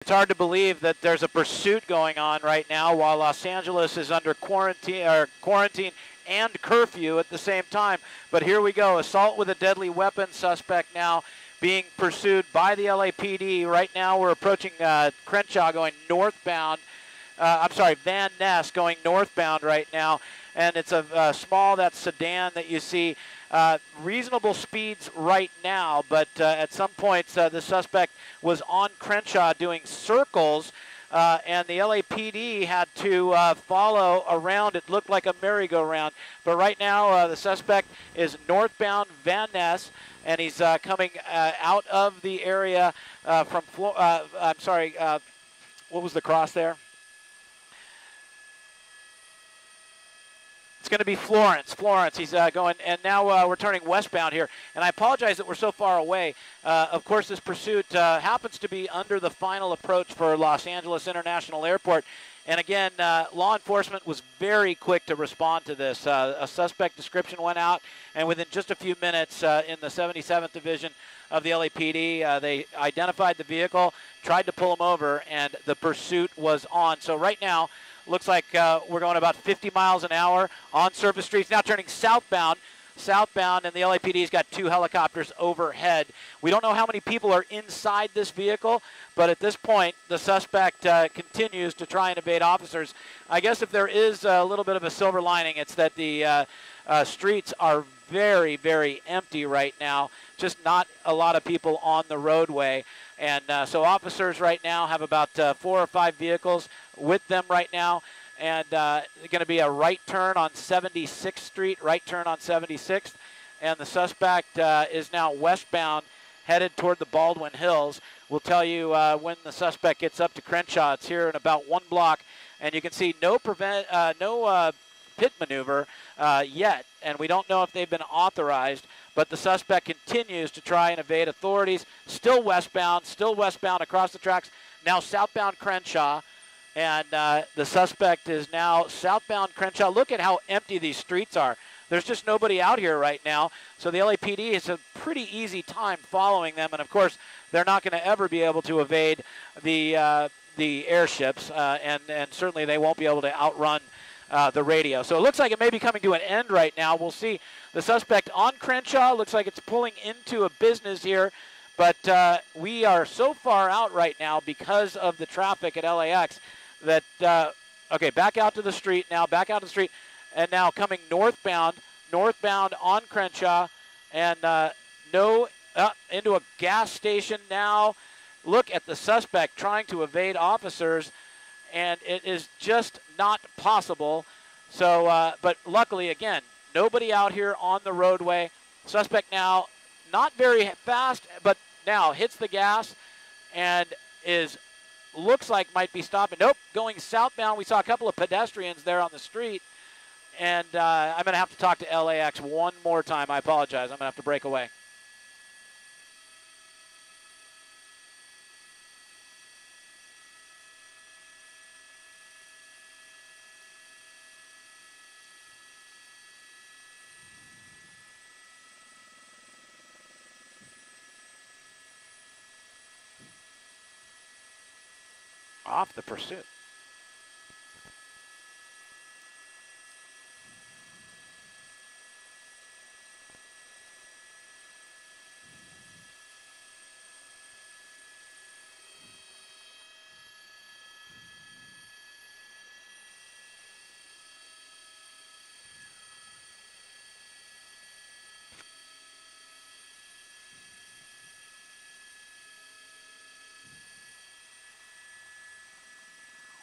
It's hard to believe that there's a pursuit going on right now while Los Angeles is under quarantine and curfew at the same time. But here we go. Assault with a deadly weapon suspect now being pursued by the LAPD. Right now we're approaching Crenshaw going northbound. Van Ness going northbound right now. And it's a small, that sedan that you see. Reasonable speeds right now, but at some points the suspect was on Crenshaw doing circles, and the LAPD had to follow around. It looked like a merry-go-round, but right now the suspect is northbound Van Ness, and he's coming out of the area from, what was the cross there? It's going to be Florence. He's going, and now we're turning westbound here. And I apologize that we're so far away. Of course, this pursuit happens to be under the final approach for Los Angeles International Airport. And again, law enforcement was very quick to respond to this. A suspect description went out, and within just a few minutes in the 77th Division of the LAPD, they identified the vehicle, tried to pull him over, and the pursuit was on. So right now, looks like we're going about 50 miles an hour on surface streets. Now turning southbound, and the LAPD's got 2 helicopters overhead. We don't know how many people are inside this vehicle, but at this point, the suspect continues to try and evade officers. I guess if there is a little bit of a silver lining, it's that the streets are very, very empty right now. Just not a lot of people on the roadway. And so officers right now have about 4 or 5 vehicles with them right now. And going to be a right turn on 76th Street, right turn on 76th. And the suspect is now westbound, headed toward the Baldwin Hills. We'll tell you when the suspect gets up to Crenshaw. It's here in about 1 block. And you can see no pit maneuver yet. And we don't know if they've been authorized. But the suspect continues to try and evade authorities. Still westbound across the tracks. Now southbound Crenshaw. And the suspect is now southbound Crenshaw. Look at how empty these streets are. There's just nobody out here right now. So the LAPD has a pretty easy time following them. And, of course, they're not going to ever be able to evade the airships. And certainly they won't be able to outrun the radio. So it looks like it may be coming to an end right now. We'll see the suspect on Crenshaw. Looks like it's pulling into a business here. But we are so far out right now because of the traffic at LAX that, okay, back out to the street now, and now coming northbound on Crenshaw, and into a gas station now. Look at the suspect trying to evade officers, and it is just not possible. So, but luckily, again, nobody out here on the roadway. Suspect now not very fast, but now hits the gas and looks like might be stopping. Nope, going southbound. We saw a couple of pedestrians there on the street. And I'm going to have to talk to LAX one more time. I apologize. I'm going to have to break away. Off the pursuit.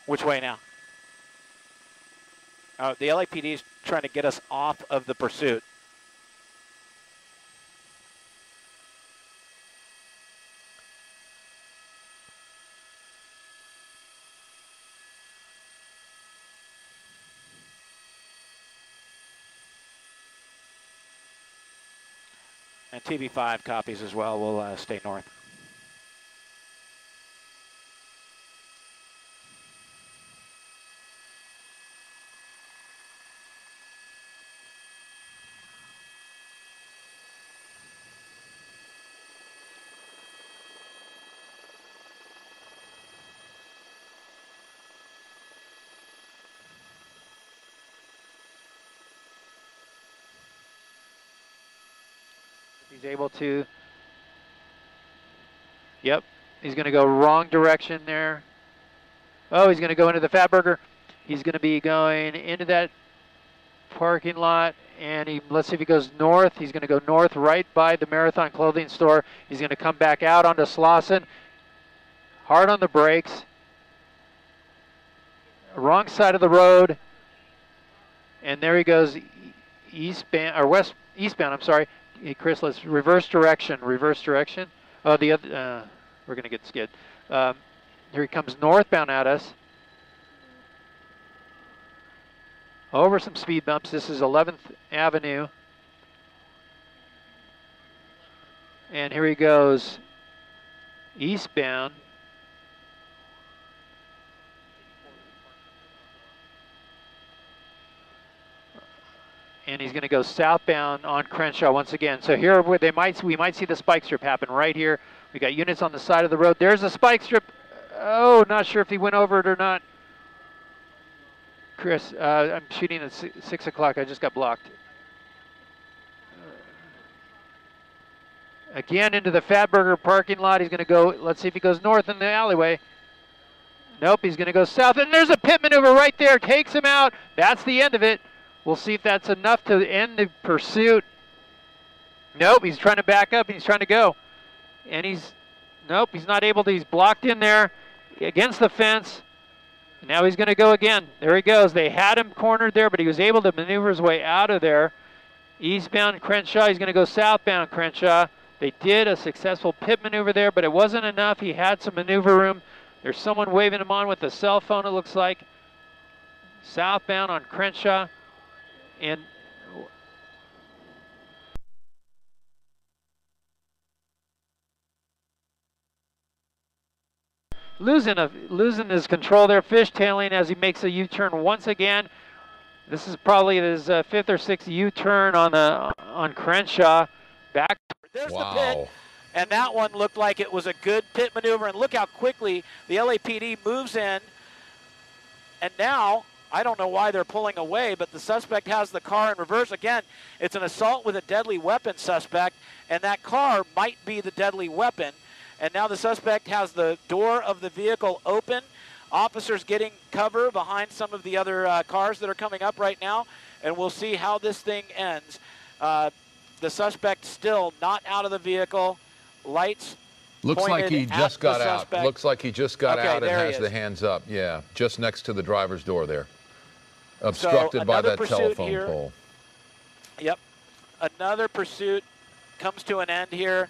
Which way now? The LAPD is trying to get us off of the pursuit. And TV5 copies as well. We'll stay north. He's able to. Yep. He's going to go wrong direction there. Oh, he's going to go into the Fatburger. He's going to be going into that parking lot, and let's see if he goes north. He's going to go north right by the Marathon clothing store. He's going to come back out onto Slauson. Hard on the brakes. Wrong side of the road. And there he goes eastbound, or eastbound, I'm sorry. Hey, Chris, let's reverse direction. Reverse direction. Oh, the other, we're going to get skid. Here he comes northbound at us. Over some speed bumps. This is 11th Avenue. And here he goes eastbound. And he's going to go southbound on Crenshaw once again. So here we might see the spike strip happen right here. We got units on the side of the road. There's a spike strip. Oh, not sure if he went over it or not. Chris, I'm shooting at 6 o'clock. I just got blocked. Again into the Fatburger parking lot. He's going to go, let's see if he goes north in the alleyway. Nope, he's going to go south. And there's a pit maneuver right there. Takes him out. That's the end of it. We'll see if that's enough to end the pursuit. Nope, he's trying to back up. He's trying to go. And nope, he's not able to. He's blocked in there against the fence. Now he's going to go again. There he goes. They had him cornered there, but he was able to maneuver his way out of there. Eastbound Crenshaw. He's going to go southbound Crenshaw. They did a successful pit maneuver there, but it wasn't enough. He had some maneuver room. There's someone waving him on with a cell phone, it looks like. Southbound on Crenshaw. And losing his control there, fishtailing as he makes a U-turn once again. This is probably his fifth or sixth U-turn on Crenshaw. Back. There's the pit, and that one looked like it was a good pit maneuver. And look how quickly the LAPD moves in. And now, I don't know why they're pulling away, but the suspect has the car in reverse. Again, it's an assault with a deadly weapon suspect, and that car might be the deadly weapon. And now the suspect has the door of the vehicle open. Officers getting cover behind some of the other cars that are coming up right now, and we'll see how this thing ends. The suspect still not out of the vehicle. Lights looks like he just got out. Looks like he just got out and has the hands up. Yeah, just next to the driver's door there. Obstructed by that telephone pole. Yep. Another pursuit comes to an end here,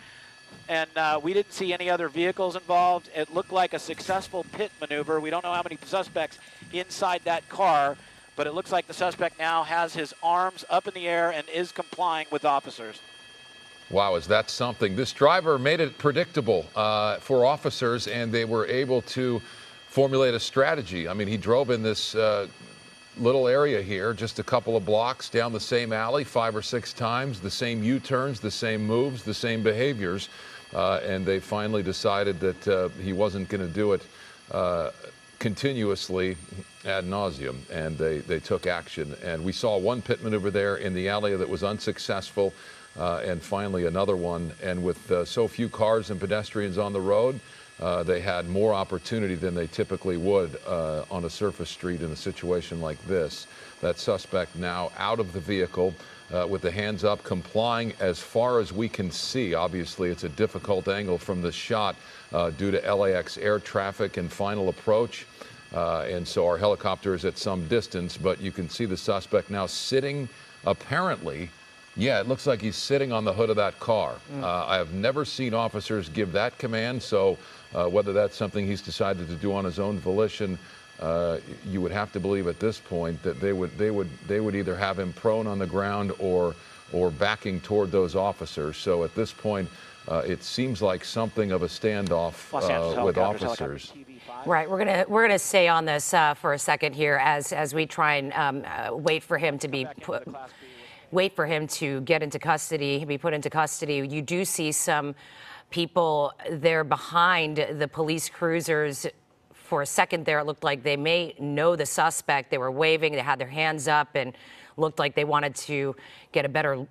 and we didn't see any other vehicles involved. It looked like a successful pit maneuver. We don't know how many suspects inside that car, but it looks like the suspect now has his arms up in the air and is complying with officers. Wow, is that something? This driver made it predictable for officers, and they were able to formulate a strategy. I mean, he drove in this little area here, just a couple of blocks down the same alley 5 or 6 times, the same U-turns, the same moves, the same behaviors, and they finally decided that he wasn't going to do it continuously ad nauseum, and they took action. And we saw one pit maneuver there in the alley that was unsuccessful, and finally another one. And with so few cars and pedestrians on the road, they had more opportunity than they typically would on a surface street in a situation like this. That suspect now out of the vehicle with the hands up, complying as far as we can see. Obviously, it's a difficult angle from this shot due to LAX air traffic and final approach. And so our helicopter is at some distance, but you can see the suspect now sitting apparently. Yeah, it looks like he's sitting on the hood of that car. I have never seen officers give that command, so whether that's something he's decided to do on his own volition, you would have to believe at this point that they would either have him prone on the ground or backing toward those officers. So at this point, it seems like something of a standoff with officers. Right, we're gonna stay on this for a second here as we try and wait for him to be wait for him to get into custody, be put into custody. You do see some people there behind the police cruisers. For a second there, it looked like they may know the suspect. They were waving, they had their hands up, and looked like they wanted to get a better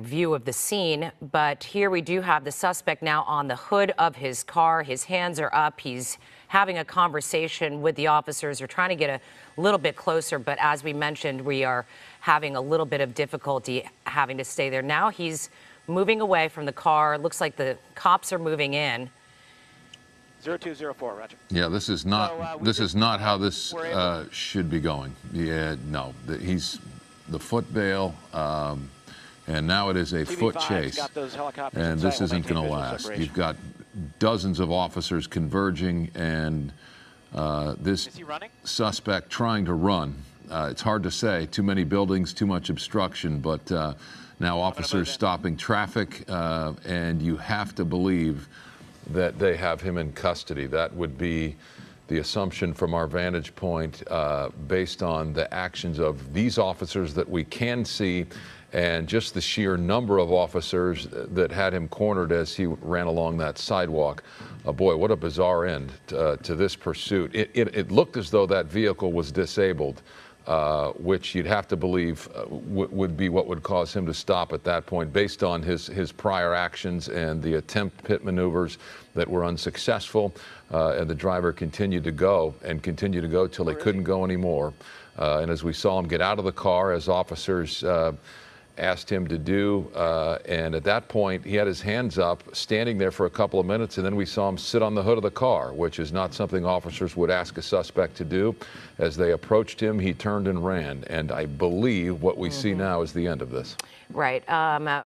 view of the scene. But here we do have the suspect now on the hood of his car. His hands are up. He's having a conversation with the officers. They're trying to get a little bit closer, but as we mentioned, we are having a little bit of difficulty having to stay there. Now he's moving away from the car. It looks like the cops are moving in. 0204, Roger. Yeah, this is not not how this should be going. Yeah, no, he's the foot bail, and now it is a foot chase, and this isn't going to last. You've got dozens of officers converging, and this suspect trying to run. It's hard to say. Too many buildings, too much obstruction, but now officers stopping traffic, and you have to believe that they have him in custody. That would be the assumption from our vantage point based on the actions of these officers that we can see and just the sheer number of officers that had him cornered as he ran along that sidewalk. Boy, what a bizarre end to this pursuit. It looked as though that vehicle was disabled, which you'd have to believe would be what would cause him to stop at that point based on his prior actions and the attempt pit maneuvers that were unsuccessful, and the driver continued to go till he couldn't go anymore. And as we saw him get out of the car, as officers asked him to do, and at that point he had his hands up, standing there for a couple of minutes, and then we saw him sit on the hood of the car, which is not something officers would ask a suspect to do. As they approached him, he turned and ran, and I believe what we see now is the end of this. Right.